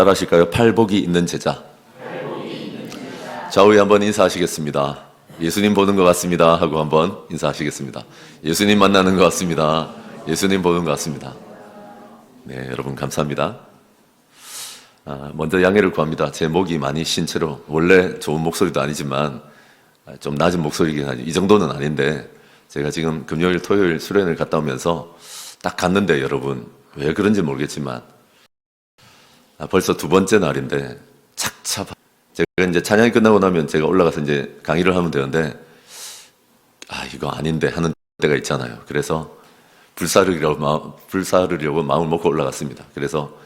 잘하실까요? 팔복이 있는 제자. 좌우에 한번 인사하시겠습니다. 예수님 보는 것 같습니다 하고 한번 인사하시겠습니다. 예수님 만나는 것 같습니다. 예수님 보는 것 같습니다. 네, 여러분 감사합니다. 먼저 양해를 구합니다. 제 목이 많이 쉰 채로, 원래 좋은 목소리도 아니지만 좀 낮은 목소리긴 하죠. 이 정도는 아닌데 제가 지금 금요일 토요일 수련회를 갔다 오면서 딱 갔는데, 여러분 왜 그런지 모르겠지만 벌써 두 번째 날인데 착잡. 제가 이제 찬양이 끝나고 나면 제가 올라가서 이제 강의를 하면 되는데, 이거 아닌데 하는 때가 있잖아요. 그래서 불사르려고 마음을 먹고 올라갔습니다. 그래서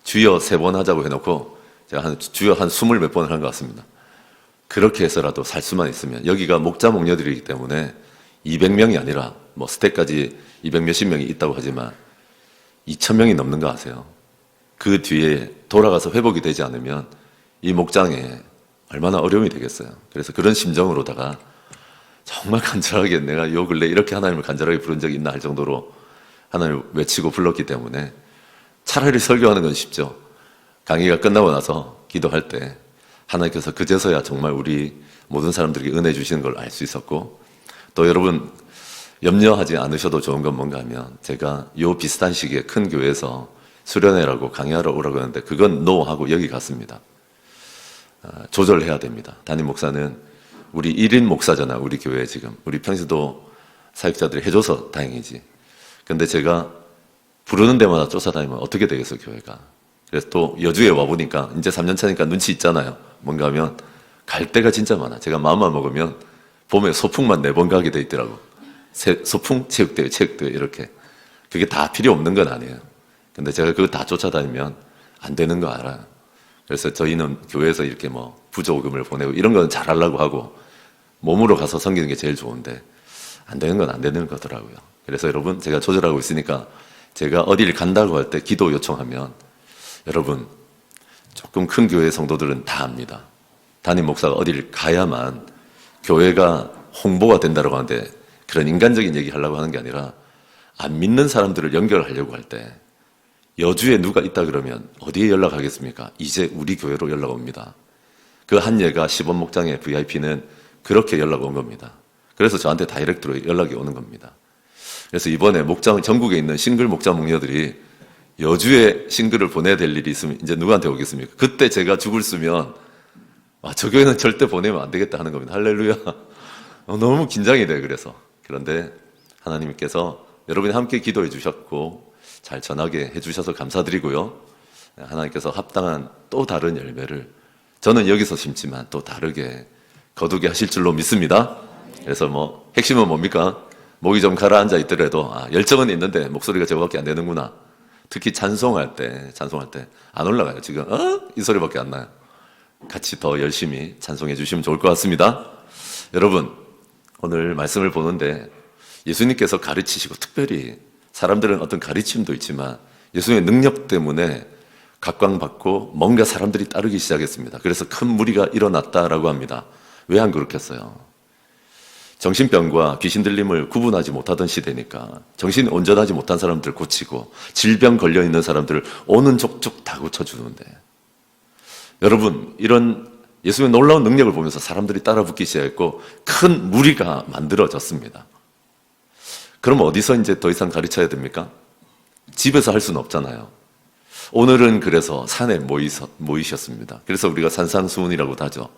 주여 3번 하자고 해놓고 제가 주여 한 20 몇 번을 한 것 같습니다. 그렇게 해서라도 살 수만 있으면, 여기가 목자 목녀들이기 때문에 200명이 아니라 뭐 스택까지 200 몇십 명이 있다고 하지만 2000명이 넘는 거 아세요? 그 뒤에 돌아가서 회복이 되지 않으면 이 목장에 얼마나 어려움이 되겠어요. 그래서 그런 심정으로다가 정말 간절하게, 내가 요 근래 이렇게 하나님을 간절하게 부른 적이 있나 할 정도로 하나님을 외치고 불렀기 때문에, 차라리 설교하는 건 쉽죠. 강의가 끝나고 나서 기도할 때 하나님께서 그제서야 정말 우리 모든 사람들에게 은혜 주시는 걸 알 수 있었고, 또 여러분 염려하지 않으셔도 좋은 건 뭔가 하면, 제가 요 비슷한 시기에 큰 교회에서 수련회라고 강의하러 오라고 했는데 그건 노 하고 여기 갔습니다. 조절해야 됩니다. 담임 목사는 우리 1인 목사잖아. 우리 교회 지금 우리 평시도 사역자들이 해줘서 다행이지. 근데 제가 부르는 데마다 쫓아다니면 어떻게 되겠어 교회가. 그래서 또 여주에 와보니까 이제 3년 차니까 눈치 있잖아요. 뭔가 하면 갈 데가 진짜 많아. 제가 마음만 먹으면 봄에 소풍만 4번 가게 돼 있더라고. 소풍, 체육대회 이렇게. 그게 다 필요 없는 건 아니에요. 근데 제가 그거 다 쫓아다니면 안 되는 거 알아요. 그래서 저희는 교회에서 이렇게 뭐 부조금을 보내고 이런 건 잘하려고 하고 몸으로 가서 섬기는 게 제일 좋은데, 안 되는 건 안 되는 거더라고요. 그래서 여러분, 제가 조절하고 있으니까 제가 어디를 간다고 할 때 기도 요청하면, 여러분 조금 큰 교회 성도들은 다 압니다. 담임 목사가 어디를 가야만 교회가 홍보가 된다고 하는데, 그런 인간적인 얘기 하려고 하는 게 아니라 안 믿는 사람들을 연결하려고 할 때, 여주에 누가 있다 그러면 어디에 연락하겠습니까? 이제 우리 교회로 연락 옵니다. 그 한 예가 10원 목장의 VIP는 그렇게 연락 온 겁니다. 그래서 저한테 다이렉트로 연락이 오는 겁니다. 그래서 이번에 전국에 있는 싱글 목자 목녀들이 여주에 싱글을 보내야 될 일이 있으면 이제 누구한테 오겠습니까? 그때 제가 죽을 쓰면 저 교회는 절대 보내면 안 되겠다 하는 겁니다. 할렐루야. 너무 긴장이 돼. 그런데 하나님께서 여러분이 함께 기도해 주셨고 잘 전하게 해주셔서 감사드리고요. 하나님께서 합당한 또 다른 열매를 저는 여기서 심지만 또 다르게 거두게 하실 줄로 믿습니다. 그래서 핵심은 뭡니까? 목이 좀 가라앉아 있더라도 열정은 있는데 목소리가 저거밖에 안 되는구나. 특히 찬송할 때 안 올라가요. 지금 이 소리밖에 안 나요. 같이 더 열심히 찬송해 주시면 좋을 것 같습니다. 여러분, 오늘 말씀을 보는데 예수님께서 가르치시고, 특별히 사람들은 어떤 가르침도 있지만 예수님의 능력 때문에 각광받고 뭔가 사람들이 따르기 시작했습니다. 그래서 큰 무리가 일어났다라고 합니다. 왜 안 그렇겠어요? 정신병과 귀신 들림을 구분하지 못하던 시대니까 정신이 온전하지 못한 사람들 고치고, 질병 걸려있는 사람들을 오는 족족 다 고쳐주는데, 여러분 이런 예수님의 놀라운 능력을 보면서 사람들이 따라 붙기 시작했고 큰 무리가 만들어졌습니다. 그럼 어디서 이제 더 이상 가르쳐야 됩니까? 집에서 할 수는 없잖아요. 오늘은 그래서 산에 모이셨습니다. 그래서 우리가 산상수훈이라고도 하죠.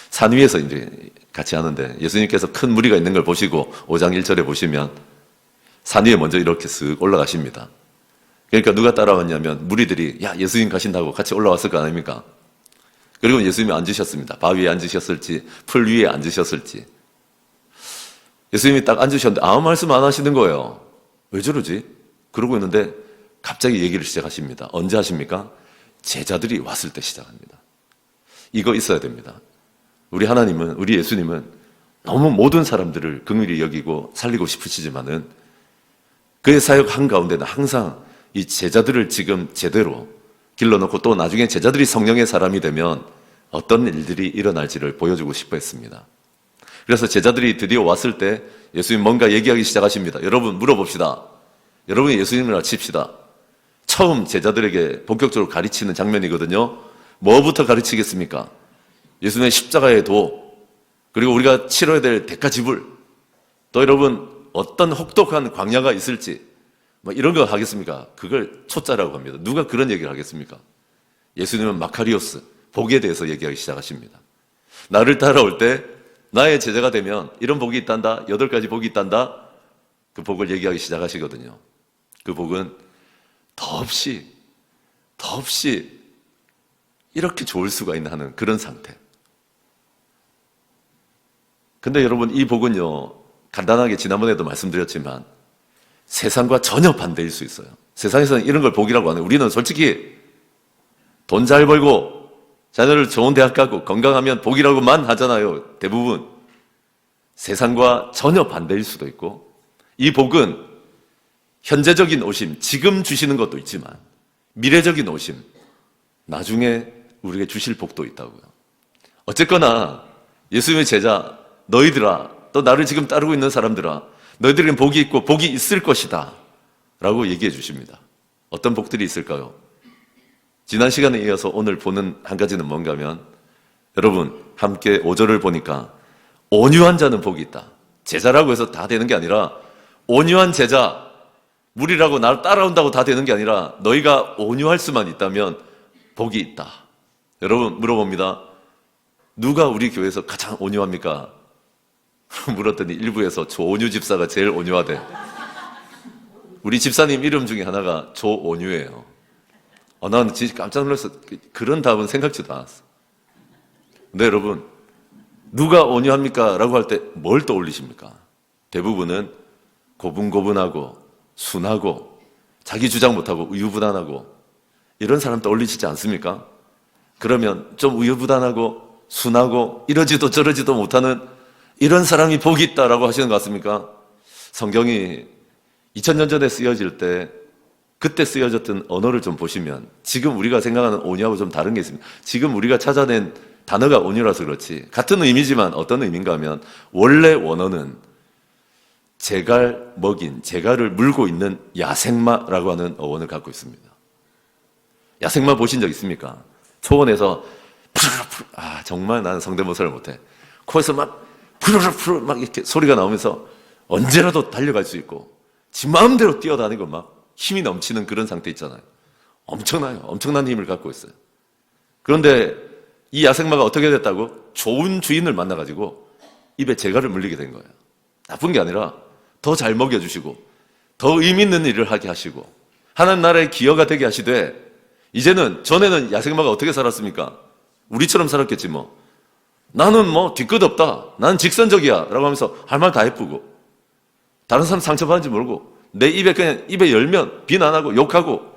산 위에서 이제 같이 하는데, 예수님께서 큰 무리가 있는 걸 보시고 5장 1절에 보시면 산 위에 먼저 이렇게 쓱 올라가십니다. 그러니까 누가 따라왔냐면 무리들이 예수님 가신다고 같이 올라왔을 거 아닙니까? 그리고 예수님이 앉으셨습니다. 바위에 앉으셨을지 풀 위에 앉으셨을지. 예수님이 딱 앉으셨는데 아무 말씀 안 하시는 거예요. 왜 저러지? 그러고 있는데 갑자기 얘기를 시작하십니다. 언제 하십니까? 제자들이 왔을 때 시작합니다. 이거 있어야 됩니다. 우리 하나님은, 우리 예수님은 너무 모든 사람들을 긍휼히 여기고 살리고 싶으시지만은 그의 사역 한가운데는 항상 이 제자들을 지금 제대로 길러놓고, 또 나중에 제자들이 성령의 사람이 되면 어떤 일들이 일어날지를 보여주고 싶어 했습니다. 그래서 제자들이 드디어 왔을 때 예수님 뭔가 얘기하기 시작하십니다. 여러분 물어봅시다. 여러분이 예수님을 칩시다. 처음 제자들에게 본격적으로 가르치는 장면이거든요. 뭐부터 가르치겠습니까? 예수님의 십자가의 도, 그리고 우리가 치러야 될 대가 지불, 또 여러분 어떤 혹독한 광야가 있을지 뭐 이런 거 하겠습니까? 그걸 초짜라고 합니다. 누가 그런 얘기를 하겠습니까? 예수님은 마카리오스, 복에 대해서 얘기하기 시작하십니다. 나를 따라올 때 나의 제자가 되면 이런 복이 있단다, 8가지 복이 있단다, 그 복을 얘기하기 시작하시거든요. 그 복은 더없이 이렇게 좋을 수가 있나 하는 그런 상태. 근데 여러분, 이 복은요, 간단하게 지난번에도 말씀드렸지만 세상과 전혀 반대일 수 있어요. 세상에서는 이런 걸 복이라고 하는, 우리는 솔직히 돈 잘 벌고 자녀를 좋은 대학 가고 건강하면 복이라고만 하잖아요. 대부분. 세상과 전혀 반대일 수도 있고, 이 복은 현재적인 오심, 지금 주시는 것도 있지만 미래적인 오심, 나중에 우리에게 주실 복도 있다고요. 어쨌거나 예수님의 제자 너희들아, 또 나를 지금 따르고 있는 사람들아, 너희들에겐 복이 있고 복이 있을 것이다 라고 얘기해 주십니다. 어떤 복들이 있을까요? 지난 시간에 이어서 오늘 보는 한 가지는 뭔가 하면, 여러분 함께 5절을 보니까 온유한 자는 복이 있다. 제자라고 해서 다 되는 게 아니라, 온유한 제자, 무리라고 나를 따라온다고 다 되는 게 아니라 너희가 온유할 수만 있다면 복이 있다. 여러분 물어봅니다. 누가 우리 교회에서 가장 온유합니까? 물었더니 일부에서 조온유 집사가 제일 온유하대. 우리 집사님 이름 중에 하나가 조온유예요. 난 진짜 깜짝 놀랐어. 그런 답은 생각지도 않았어. 근데 여러분, 누가 온유합니까? 라고 할 때 뭘 떠올리십니까? 대부분은 고분고분하고 순하고 자기 주장 못하고 우유부단하고 이런 사람 떠올리시지 않습니까? 그러면 좀 우유부단하고 순하고 이러지도 저러지도 못하는 이런 사람이 복이 있다라고 하시는 것 같습니까? 성경이 2000년 전에 쓰여질 때 그때 쓰여졌던 언어를 좀 보시면 지금 우리가 생각하는 온유하고 좀 다른 게 있습니다. 지금 우리가 찾아낸 단어가 온유라서 그렇지 같은 의미지만 어떤 의미인가 하면, 원래 원어는 제갈 먹인, 제갈을 물고 있는 야생마라고 하는 어원을 갖고 있습니다. 야생마 보신 적 있습니까? 초원에서 정말 나는 성대모사를 못해. 코에서 막 푸르르 막 이렇게 소리가 나오면서 언제라도 달려갈 수 있고 지 마음대로 뛰어다니고 막 힘이 넘치는 그런 상태 있잖아요. 엄청나요. 엄청난 힘을 갖고 있어요. 그런데 이 야생마가 어떻게 됐다고? 좋은 주인을 만나가지고 입에 제갈을 물리게 된 거예요. 나쁜 게 아니라 더 잘 먹여주시고 더 의미 있는 일을 하게 하시고 하나님 나라의 기여가 되게 하시되, 이제는, 전에는 야생마가 어떻게 살았습니까? 우리처럼 살았겠지 뭐. 나는 뭐 뒤끝 없다, 나는 직선적이야 라고 하면서 할 말 다 해쁘고 다른 사람 상처받는지 모르고 내 입에 그냥 입에 열면 비난하고 욕하고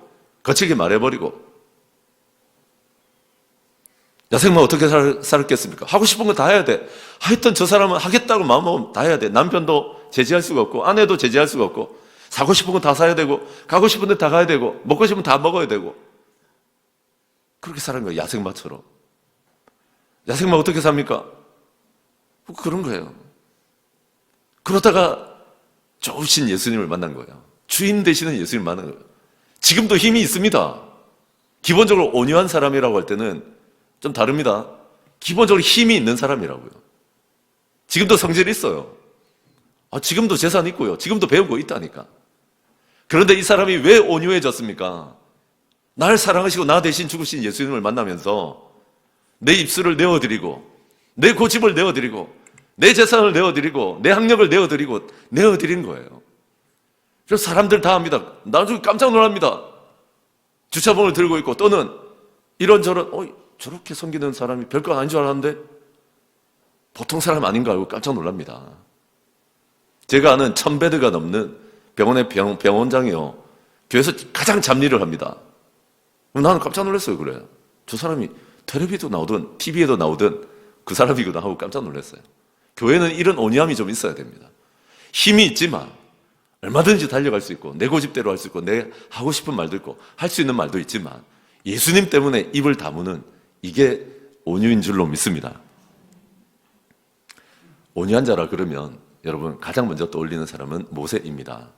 거칠게 말해버리고. 야생마 어떻게 살았겠습니까? 하고 싶은 거 다 해야 돼. 하여튼 저 사람은 하겠다고 마음먹으면 다 해야 돼. 남편도 제지할 수가 없고 아내도 제지할 수가 없고 사고 싶은 거 다 사야 되고 가고 싶은 데 다 가야 되고 먹고 싶으면 다 먹어야 되고, 그렇게 사는 거예요. 야생마처럼. 야생마 어떻게 삽니까? 그런 거예요. 그러다가 좋으신 예수님을 만난 거예요. 주인 되시는 예수님을 만난 거예요. 지금도 힘이 있습니다. 기본적으로 온유한 사람이라고 할 때는 좀 다릅니다. 기본적으로 힘이 있는 사람이라고요. 지금도 성질이 있어요. 지금도 재산 있고요. 지금도 배우고 있다니까. 그런데 이 사람이 왜 온유해졌습니까? 날 사랑하시고 나 대신 죽으신 예수님을 만나면서 내 입술을 내어드리고 내 고집을 내어드리고 내 재산을 내어드리고 내 학력을 내어드린 거예요. 그래서 사람들 다 합니다. 나중에 깜짝 놀랍니다. 주차번호를 들고 있고 또는 이런저런 저렇게 섬기는 사람이 별거 아닌 줄 알았는데 보통 사람 아닌가 하고 깜짝 놀랍니다. 제가 아는 1000베드가 넘는 병원의 병원장이요, 교회에서 가장 잡일을 합니다. 나는 깜짝 놀랐어요. 그래, 저 사람이 텔레비도 나오든 TV에도 나오든 그 사람이구나 하고 깜짝 놀랐어요. 교회는 이런 온유함이 좀 있어야 됩니다. 힘이 있지만 얼마든지 달려갈 수 있고 내 고집대로 할 수 있고 내 하고 싶은 말도 있고 할 수 있는 말도 있지만 예수님 때문에 입을 다무는, 이게 온유인 줄로 믿습니다. 온유한 자라 그러면 여러분 가장 먼저 떠올리는 사람은 모세입니다.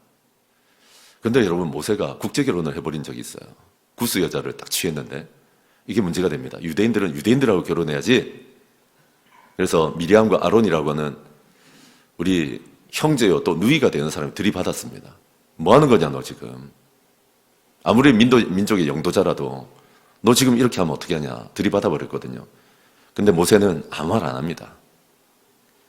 근데 여러분, 모세가 국제결혼을 해버린 적이 있어요. 구스 여자를 딱 취했는데 이게 문제가 됩니다. 유대인들은 유대인들하고 결혼해야지. 그래서 미리암과 아론이라고 하는 우리 형제요 또 누이가 되는 사람이 들이받았습니다. 뭐 하는 거냐 너 지금. 아무리 민족의 영도자라도 너 지금 이렇게 하면 어떻게 하냐 들이받아 버렸거든요. 근데 모세는 아무 말 안 합니다.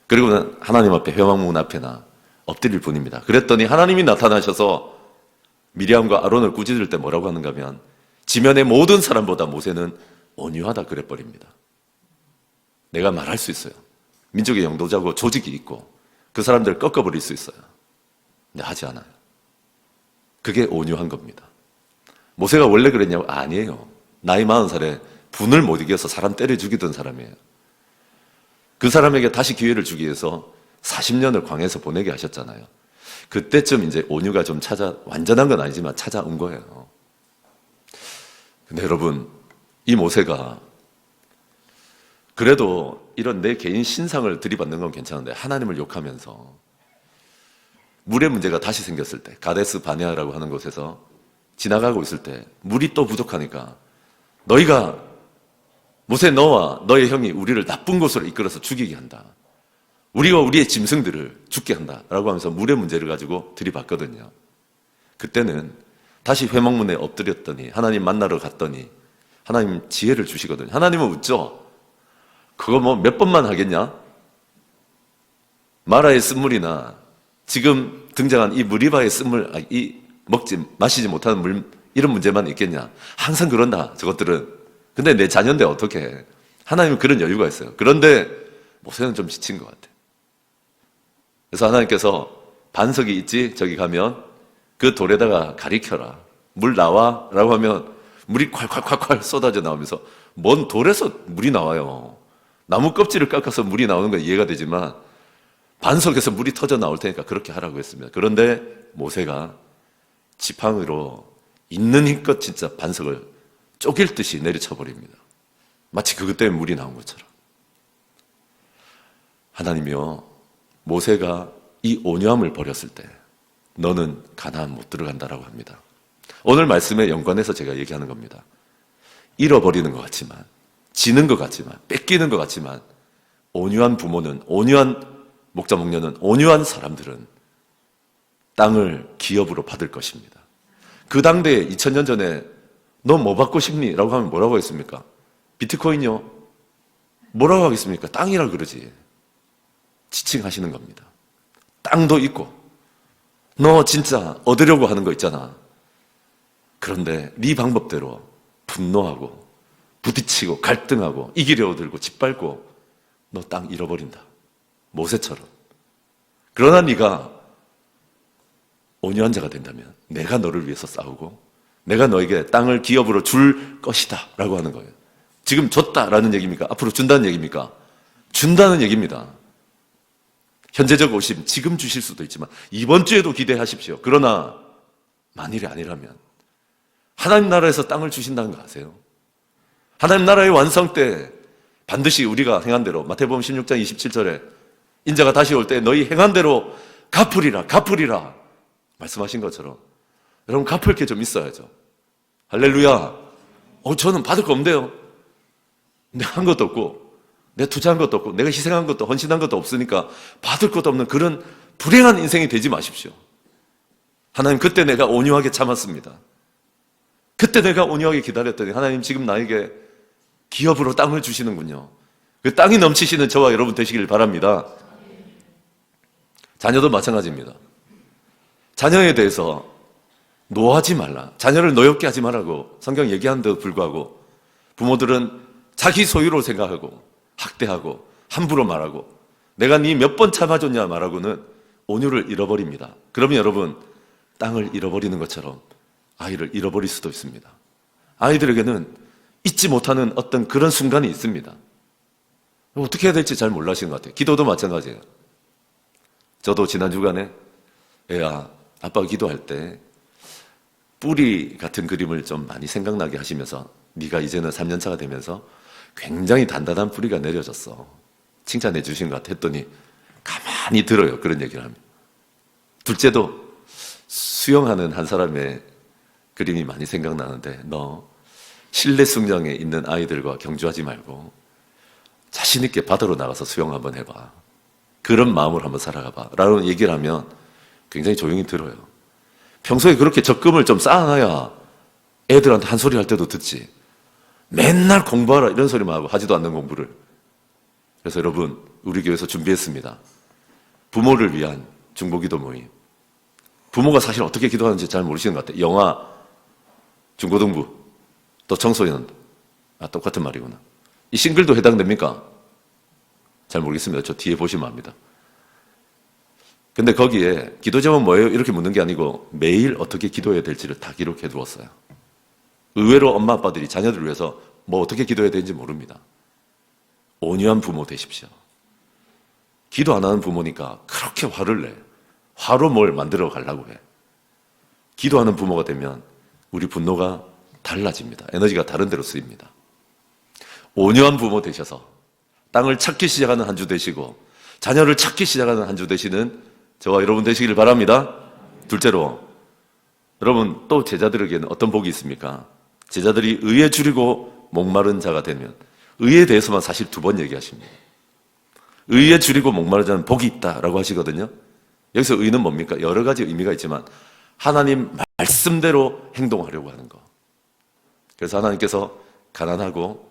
그리고는 하나님 앞에 회막문 앞에나 엎드릴 뿐입니다. 그랬더니 하나님이 나타나셔서 미리암과 아론을 꾸짖을 때 뭐라고 하는가 하면 지면의 모든 사람보다 모세는 온유하다 그래버립니다. 내가 말할 수 있어요. 민족의 영도자고 조직이 있고 그 사람들을 꺾어버릴 수 있어요. 근데 하지 않아요. 그게 온유한 겁니다. 모세가 원래 그랬냐고? 아니에요. 나이 40살에 분을 못 이겨서 사람 때려 죽이던 사람이에요. 그 사람에게 다시 기회를 주기 위해서 40년을 광야에서 보내게 하셨잖아요. 그때쯤 이제 온유가 좀 완전한 건 아니지만 찾아온 거예요. 근데 여러분, 이 모세가 그래도 이런 내 개인 신상을 들이받는 건 괜찮은데 하나님을 욕하면서 물의 문제가 다시 생겼을 때 가데스 바네아라고 하는 곳에서 지나가고 있을 때 물이 또 부족하니까 너희가 모세 너와 너의 형이 우리를 나쁜 곳으로 이끌어서 죽이게 한다. 우리가 우리의 짐승들을 죽게 한다. 라고 하면서 물의 문제를 가지고 들이받거든요. 그때는 다시 회막문에 엎드렸더니 하나님 만나러 갔더니 하나님 지혜를 주시거든요. 하나님은 웃죠. 그거 뭐 몇 번만 하겠냐? 마라의 쓴물이나 지금 등장한 이 무리바의 쓴물, 마시지 못하는 물, 이런 문제만 있겠냐? 항상 그런다, 저것들은. 근데 내 자녀인데 어떻게 해? 하나님은 그런 여유가 있어요. 그런데 모세는 좀 지친 것 같아요. 그래서 하나님께서 반석이 있지? 저기 가면 그 돌에다가 가리켜라. 물 나와? 라고 하면 물이 콸콸콸콸 쏟아져 나오면서 뭔 돌에서 물이 나와요. 나무 껍질을 깎아서 물이 나오는 건 이해가 되지만 반석에서 물이 터져 나올 테니까 그렇게 하라고 했습니다. 그런데 모세가 지팡이로 있는 힘껏 진짜 반석을 쪼갤 듯이 내리쳐 버립니다. 마치 그것 때문에 물이 나온 것처럼. 하나님이요, 모세가 이 온유함을 버렸을 때 너는 가나안 못 들어간다라고 합니다. 오늘 말씀에 연관해서 제가 얘기하는 겁니다. 잃어버리는 것 같지만, 지는 것 같지만, 뺏기는 것 같지만 온유한 부모는, 온유한 목자 목녀는, 온유한 사람들은 땅을 기업으로 받을 것입니다. 그 당대에 2000년 전에 너 뭐 받고 싶니? 라고 하면 뭐라고 했습니까? 비트코인요? 뭐라고 하겠습니까? 땅이라 그러지. 지칭하시는 겁니다. 땅도 있고 너 진짜 얻으려고 하는 거 있잖아. 그런데 네 방법대로 분노하고 부딪히고 갈등하고 이기려고 들고 짓밟고 너 땅 잃어버린다. 모세처럼. 그러나 네가 온유한 자가 된다면 내가 너를 위해서 싸우고 내가 너에게 땅을 기업으로 줄 것이다 라고 하는 거예요. 지금 줬다라는 얘기입니까? 앞으로 준다는 얘기입니까? 준다는 얘기입니다. 현재적 오심 지금 주실 수도 있지만 이번 주에도 기대하십시오. 그러나 만일이 아니라면 하나님 나라에서 땅을 주신다는 거 아세요? 하나님 나라의 완성 때 반드시 우리가 행한 대로 마태복음 16장 27절에 인자가 다시 올 때 너희 행한 대로 갚으리라 말씀하신 것처럼 여러분 갚을 게 좀 있어야죠. 할렐루야. 저는 받을 거 없는데요. 내가 한 것도 없고 내가 투자한 것도 없고 내가 희생한 것도 헌신한 것도 없으니까 받을 것도 없는 그런 불행한 인생이 되지 마십시오. 하나님 그때 내가 온유하게 참았습니다. 그때 내가 온유하게 기다렸더니 하나님 지금 나에게 기업으로 땅을 주시는군요. 그 땅이 넘치시는 저와 여러분 되시길 바랍니다. 자녀도 마찬가지입니다. 자녀에 대해서 노하지 말라. 자녀를 노엽게 하지 말라고 성경 얘기하는데도 불구하고 부모들은 자기 소유로 생각하고 학대하고 함부로 말하고 내가 네 몇 번 참아줬냐 말하고는 온유를 잃어버립니다. 그러면 여러분 땅을 잃어버리는 것처럼 아이를 잃어버릴 수도 있습니다. 아이들에게는 잊지 못하는 어떤 그런 순간이 있습니다. 어떻게 해야 될지 잘 몰라하시는 것 같아요. 기도도 마찬가지예요. 저도 지난 주간에 애야 아빠가 기도할 때 뿌리 같은 그림을 좀 많이 생각나게 하시면서 네가 이제는 3년차가 되면서 굉장히 단단한 뿌리가 내려졌어. 칭찬해 주신 것 같아 했더니 가만히 들어요. 그런 얘기를 하면. 둘째도 수영하는 한 사람의 그림이 많이 생각나는데, 너 실내 수영장에 있는 아이들과 경주하지 말고 자신 있게 바다로 나가서 수영 한번 해봐. 그런 마음으로 한번 살아가봐. 라는 얘기를 하면 굉장히 조용히 들어요. 평소에 그렇게 적금을 좀 쌓아놔야 애들한테 한 소리 할 때도 듣지. 맨날 공부하라 이런 소리만 하고 하지도 않는 공부를. 그래서 여러분, 우리 교회에서 준비했습니다. 부모를 위한 중보기도 모임. 부모가 사실 어떻게 기도하는지 잘 모르시는 것 같아요. 영아, 중고등부, 또 청소년. 똑같은 말이구나. 이 싱글도 해당됩니까? 잘 모르겠습니다. 저 뒤에 보시면 압니다. 근데 거기에 기도 제목 뭐예요? 이렇게 묻는 게 아니고 매일 어떻게 기도해야 될지를 다 기록해 두었어요. 의외로 엄마 아빠들이 자녀들을 위해서 뭐 어떻게 기도해야 되는지 모릅니다. 온유한 부모 되십시오. 기도 안 하는 부모니까 그렇게 화를 내. 화로 뭘 만들어 가려고 해. 기도하는 부모가 되면 우리 분노가 달라집니다. 에너지가 다른 데로 쓰입니다. 온유한 부모 되셔서 땅을 찾기 시작하는 한 주 되시고 자녀를 찾기 시작하는 한 주 되시는 저와 여러분 되시기를 바랍니다. 둘째로, 여러분 또 제자들에게는 어떤 복이 있습니까? 제자들이 의에 줄이고 목마른 자가 되면, 의에 대해서만 사실 2번 얘기하십니다. 의에 줄이고 목마른 자는 복이 있다라고 하시거든요. 여기서 의는 뭡니까? 여러 가지 의미가 있지만 하나님 말씀대로 행동하려고 하는 거. 그래서 하나님께서 가난하고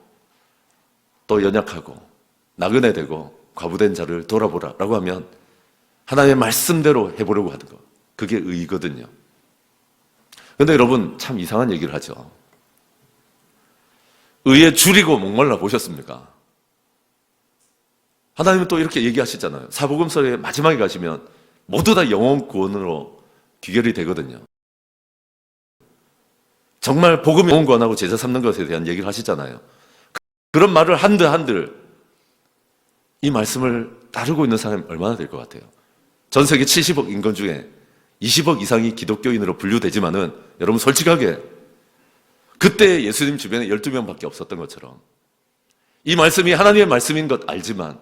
또 연약하고 나그네 되고 과부된 자를 돌아보라 라고 하면 하나님의 말씀대로 해보려고 하는 거. 그게 의거든요. 그런데 여러분 참 이상한 얘기를 하죠. 의에 줄이고 목말라 보셨습니까? 하나님은 또 이렇게 얘기하시잖아요. 사복음서의 마지막에 가시면 모두 다 영혼 구원으로 귀결이 되거든요. 정말 복음이 영혼 구원하고 제자 삼는 것에 대한 얘기를 하시잖아요. 그런 말을 한들 이 말씀을 따르고 있는 사람이 얼마나 될 것 같아요? 전 세계 70억 인口 중에 20억 이상이 기독교인으로 분류되지만은 여러분 솔직하게 그때 예수님 주변에 12명밖에 없었던 것처럼 이 말씀이 하나님의 말씀인 것 알지만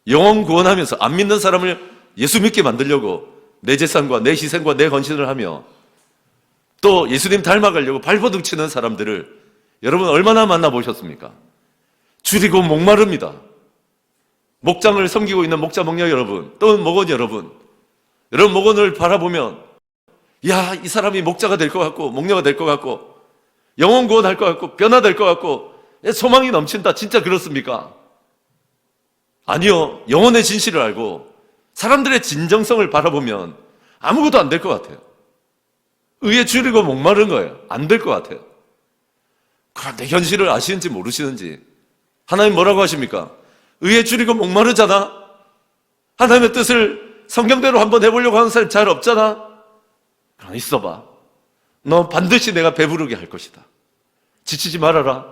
영혼 구원하면서 안 믿는 사람을 예수 믿게 만들려고 내 재산과 내 희생과 내 헌신을 하며 또 예수님 닮아가려고 발버둥 치는 사람들을 여러분 얼마나 만나보셨습니까? 줄이고 목마릅니다. 목장을 섬기고 있는 목자 목녀 여러분, 또는 목원 여러분, 목원을 바라보면 야, 이 사람이 목자가 될 것 같고 목녀가 될 것 같고 영혼 구원할 것 같고 변화될 것 같고 소망이 넘친다. 진짜 그렇습니까? 아니요. 영혼의 진실을 알고 사람들의 진정성을 바라보면 아무것도 안 될 것 같아요. 의에 줄이고 목마른 거예요. 안 될 것 같아요. 그런데 현실을 아시는지 모르시는지 하나님 뭐라고 하십니까? 의에 줄이고 목마르잖아. 하나님의 뜻을 성경대로 한번 해보려고 하는 사람 잘 없잖아. 그럼 있어봐. 너 반드시 내가 배부르게 할 것이다. 지치지 말아라.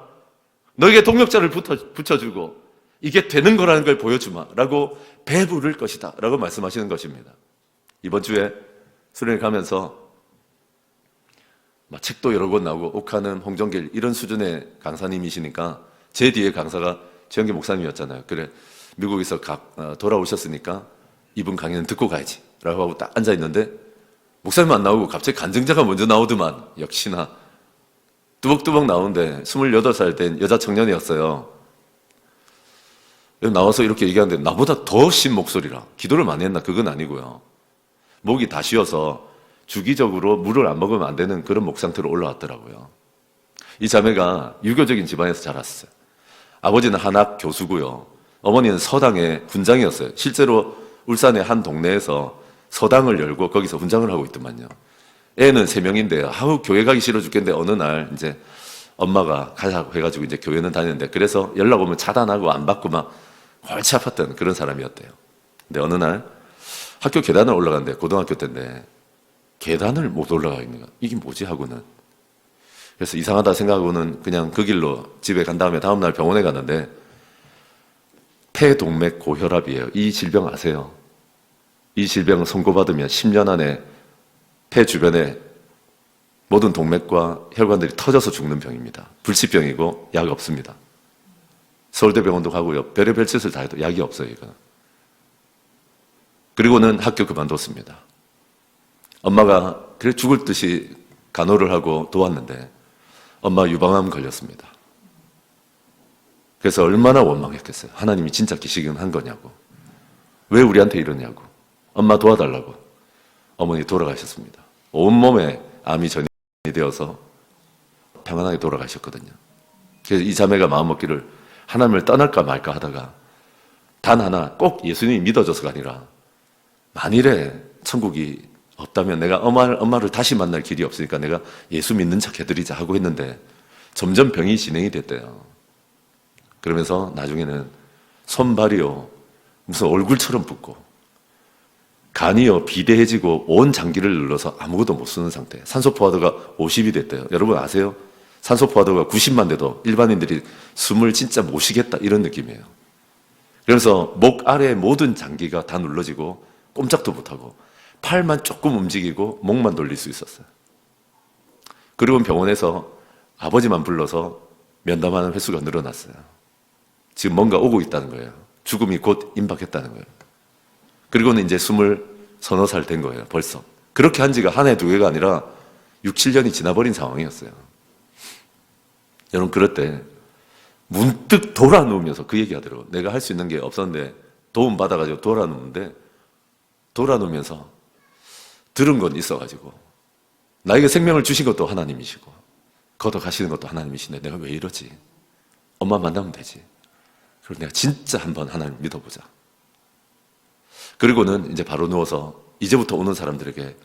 너에게 동력자를 붙여주고 이게 되는 거라는 걸 보여주마 라고 배부를 것이다 라고 말씀하시는 것입니다. 이번 주에 수련회 가면서 책도 여러 권 나오고 옥하는 홍정길 이런 수준의 강사님이시니까 제 뒤에 강사가 최영기 목사님이었잖아요. 그래 미국에서 돌아오셨으니까 이분 강의는 듣고 가야지 라고 하고 딱 앉아있는데 목사님 안 나오고 갑자기 간증자가 먼저 나오더만. 역시나 뚜벅뚜벅 나오는데 28살 된 여자 청년이었어요. 나와서 이렇게 얘기하는데 나보다 더 신 목소리라. 기도를 많이 했나? 그건 아니고요. 목이 다 쉬어서 주기적으로 물을 안 먹으면 안 되는 그런 목 상태로 올라왔더라고요. 이 자매가 유교적인 집안에서 자랐어요. 아버지는 한학 교수고요. 어머니는 서당의 훈장이었어요. 실제로 울산의 한 동네에서 서당을 열고 거기서 훈장을 하고 있더만요. 애는 3명인데 교회 가기 싫어 죽겠는데 어느 날 이제 엄마가 가자고 해가지고 이제 교회는 다녔는데 그래서 연락 오면 차단하고 안 받고 막 골치 아팠던 그런 사람이었대요. 근데 어느 날 학교 계단을 올라갔는데 고등학교 때인데 계단을 못 올라가 있는 거야. 이게 뭐지 하고는. 그래서 이상하다 생각하고는 그냥 그 길로 집에 간 다음에 다음날 병원에 갔는데 폐동맥 고혈압이에요. 이 질병 아세요? 이 질병을 선고받으면 10년 안에 폐 주변에 모든 동맥과 혈관들이 터져서 죽는 병입니다. 불치병이고 약 없습니다. 서울대병원도 가고요. 별의별 짓을 다 해도 약이 없어요. 이거는. 그리고는 학교 그만뒀습니다. 엄마가 그래 죽을 듯이 간호를 하고 도왔는데 엄마 유방암 걸렸습니다. 그래서 얼마나 원망했겠어요. 하나님이 진짜 기식은 거냐고. 왜 우리한테 이러냐고. 엄마 도와달라고. 어머니 돌아가셨습니다. 온몸에 암이 전이 되어서 평안하게 돌아가셨거든요. 그래서 이 자매가 마음먹기를 하나님을 떠날까 말까 하다가 단 하나 꼭 예수님이 믿어져서가 아니라 만일에 천국이 없다면 내가 엄마를 다시 만날 길이 없으니까 내가 예수 믿는 척 해드리자 하고 했는데 점점 병이 진행이 됐대요. 그러면서 나중에는 손발이요 무슨 얼굴처럼 붓고 간이요 비대해지고 온 장기를 눌러서 아무것도 못 쓰는 상태. 산소포화도가 50이 됐대요. 여러분 아세요? 산소포화도가 90만 돼도 일반인들이 숨을 진짜 못 쉬겠다 이런 느낌이에요. 그래서 목 아래 모든 장기가 다 눌러지고 꼼짝도 못하고 팔만 조금 움직이고 목만 돌릴 수 있었어요. 그리고 병원에서 아버지만 불러서 면담하는 횟수가 늘어났어요. 지금 뭔가 오고 있다는 거예요. 죽음이 곧 임박했다는 거예요. 그리고는 이제 20살 된 거예요, 벌써. 그렇게 한 지가 한 해, 두 해가 아니라 6, 7년이 지나버린 상황이었어요. 여러분, 그럴 때 문득 돌아 누우면서 그 얘기 하더라고요. 내가 할 수 있는 게 없었는데 도움 받아가지고 돌아 누우는데 돌아 누우면서 들은 건 있어가지고 나에게 생명을 주신 것도 하나님이시고 걷어가시는 것도 하나님이신데 내가 왜 이러지? 엄마 만나면 되지. 그리고 내가 진짜 한번 하나님 믿어보자. 그리고는 이제 바로 누워서 이제부터 오는 사람들에게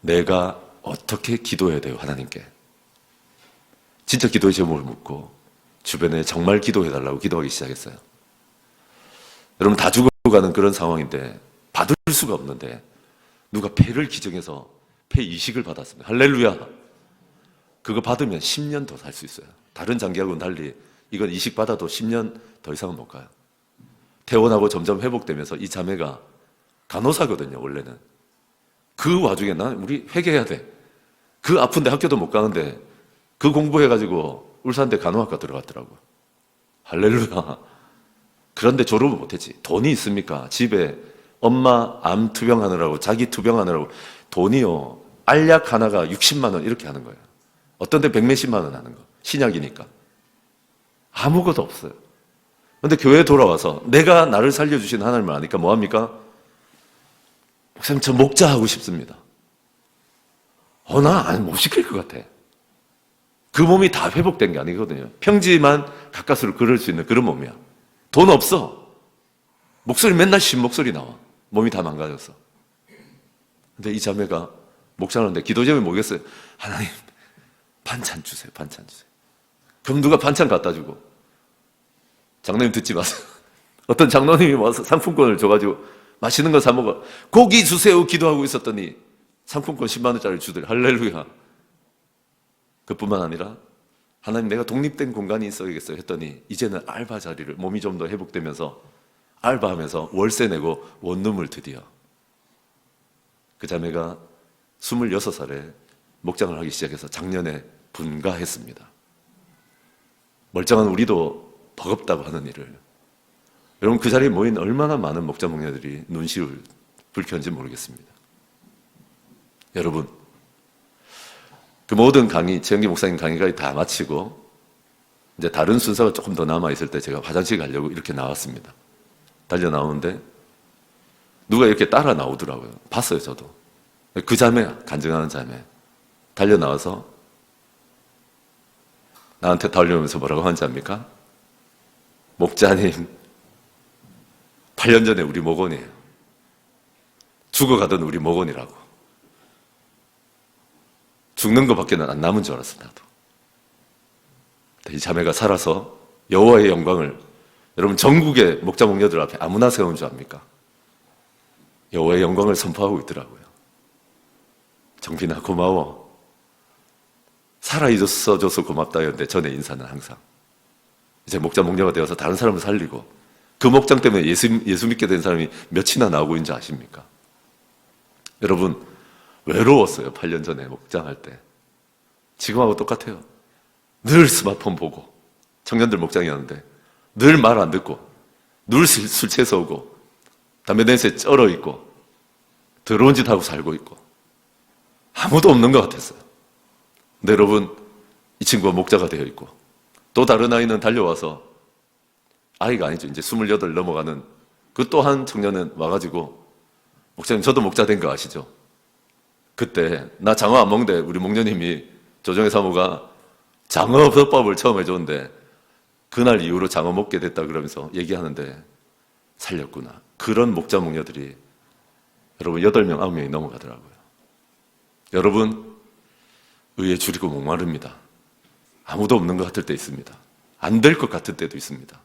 내가 어떻게 기도해야 돼요, 하나님께. 진짜 기도의 제목을 묻고 주변에 정말 기도해달라고 기도하기 시작했어요. 여러분 다 죽어가는 그런 상황인데 받을 수가 없는데 누가 폐를 기증해서 폐 이식을 받았습니다. 할렐루야. 그거 받으면 10년 더 살 수 있어요. 다른 장기하고는 달리 이건 이식 받아도 10년 더 이상은 못 가요. 퇴원하고 점점 회복되면서 이 자매가 간호사거든요, 원래는. 그 와중에 우리 회개해야 돼. 그 아픈데 학교도 못 가는데 그 공부해가지고 울산대 간호학과 들어갔더라고요. 할렐루야. 그런데 졸업을 못했지. 돈이 있습니까? 집에 엄마 암 투병하느라고 자기 투병하느라고 돈이요. 알약 하나가 60만 원 이렇게 하는 거예요. 어떤 데 100몇십만 원 하는 거. 신약이니까. 아무것도 없어요. 그런데 교회에 돌아와서 내가 나를 살려주신 하나님을 아니까 뭐합니까? 목사님 저 목자 하고 싶습니다. 나 못 시킬 것 같아. 그 몸이 다 회복된 게 아니거든요. 평지만 가까스로 걸을 수 있는 그런 몸이야. 돈 없어. 목소리 맨날 쉰 목소리 나와. 몸이 다 망가졌어. 근데 이 자매가 목사하는데 기도 제목이 뭐겠어요? 하나님 반찬 주세요. 반찬 주세요. 그럼 누가 반찬 갖다 주고 장로님 듣지 마세요. 어떤 장로님이 와서 상품권을 줘가지고 맛있는 거 사 먹어. 고기 주세요 기도하고 있었더니 상품권 10만 원짜리 주더래. 할렐루야. 그뿐만 아니라 하나님 내가 독립된 공간이 있어야겠어요 했더니 이제는 알바 자리를 몸이 좀 더 회복되면서 알바하면서 월세 내고 원룸을 드디어. 그 자매가 26살에 목장을 하기 시작해서 작년에 분가했습니다. 멀쩡한 우리도 버겁다고 하는 일을. 여러분 그 자리에 모인 얼마나 많은 목자 목녀들이 눈시울 불켰는지 모르겠습니다. 여러분 그 모든 강의, 최영기 목사님 강의가 다 마치고 이제 다른 순서가 조금 더 남아있을 때 제가 화장실 가려고 이렇게 나왔습니다. 달려 나오는데 누가 이렇게 따라 나오더라고요. 봤어요 저도. 그 자매야, 간증하는 자매. 달려 나와서 나한테 달려오면서 뭐라고 하는지 압니까? 목자님 8년 전에 우리 목원이에요. 죽어가던 우리 목원이라고. 죽는 것밖에는 안 남은 줄 알았어 나도. 이 자매가 살아서 여호와의 영광을 여러분 전국의 목자 목녀들 앞에 아무나 세운 줄 압니까? 여호와의 영광을 선포하고 있더라고요. 정빈아 고마워. 살아있어줘서 고맙다 했는데 전에 인사는 항상. 이제 목자 목녀가 되어서 다른 사람을 살리고 그 목장 때문에 예수 믿게 된 사람이 몇이나 나오고 있는지 아십니까? 여러분 외로웠어요. 8년 전에 목장할 때. 지금하고 똑같아요. 늘 스마트폰 보고 청년들 목장이었는데 늘 말 안 듣고 늘 술 취해서 오고 담배 냄새에 쩔어 있고 더러운 짓 하고 살고 있고 아무도 없는 것 같았어요. 근데 여러분, 이 친구가 목자가 되어 있고 또 다른 아이는 달려와서, 아이가 아니죠, 이제 28 넘어가는 그 또 한 청년은 와가지고, 목사님 저도 목자 된 거 아시죠? 그때 나 장어 안 먹는데 우리 목녀님이, 조정의 사모가 장어 법법을 처음 해줬는데 그날 이후로 장어 먹게 됐다 그러면서 얘기하는데, 살렸구나. 그런 목자 목녀들이 여러분 8명 9명이 넘어가더라고요. 여러분, 의에 줄이고 목마릅니다. 아무도 없는 것 같을 때 있습니다. 안 될 것 같을 때도 있습니다.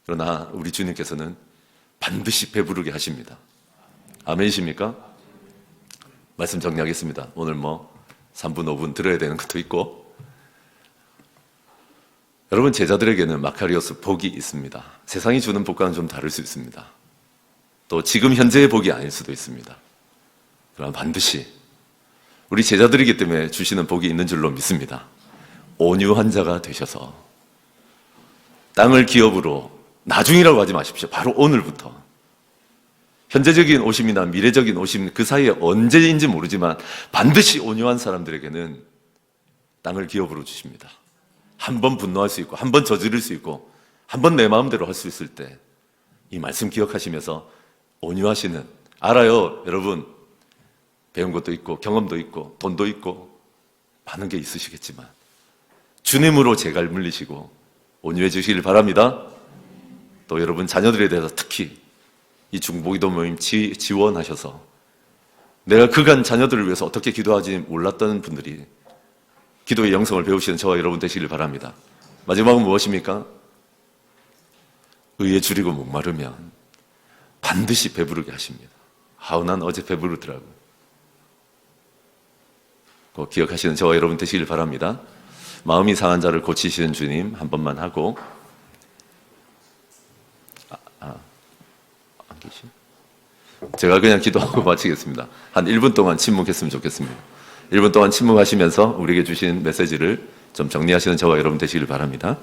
그러나 우리 주님께서는 반드시 배부르게 하십니다. 아멘이십니까? 말씀 정리하겠습니다. 오늘 3분 5분 들어야 되는 것도 있고, 여러분, 제자들에게는 마카리오스 복이 있습니다. 세상이 주는 복과는 좀 다를 수 있습니다. 또 지금 현재의 복이 아닐 수도 있습니다. 그러나 반드시 우리 제자들이기 때문에 주시는 복이 있는 줄로 믿습니다. 온유한 자가 되셔서 땅을 기업으로, 나중이라고 하지 마십시오. 바로 오늘부터. 현재적인 오심이나 미래적인 오심, 그 사이에 언제인지 모르지만 반드시 온유한 사람들에게는 땅을 기업으로 주십니다. 한 번 분노할 수 있고, 한 번 저지를 수 있고, 한 번 내 마음대로 할 수 있을 때 이 말씀 기억하시면서 온유하시는, 알아요, 여러분. 배운 것도 있고 경험도 있고 돈도 있고 많은 게 있으시겠지만 주님으로 제갈 물리시고 온유해 주시길 바랍니다. 또 여러분 자녀들에 대해서 특히 이 중보기도 모임 지원하셔서, 내가 그간 자녀들을 위해서 어떻게 기도하지 몰랐던 분들이 기도의 영성을 배우시는 저와 여러분 되시길 바랍니다. 마지막은 무엇입니까? 의에 줄이고 목마르면 반드시 배부르게 하십니다. 아우, 난 어제 배부르더라고요. 꼭 기억하시는 저와 여러분 되시길 바랍니다. 마음이 상한 자를 고치시는 주님 한 번만 하고, 안 계시? 제가 그냥 기도하고 마치겠습니다. 한 1분 동안 침묵했으면 좋겠습니다. 1분 동안 침묵하시면서 우리에게 주신 메시지를 좀 정리하시는 저와 여러분 되시길 바랍니다.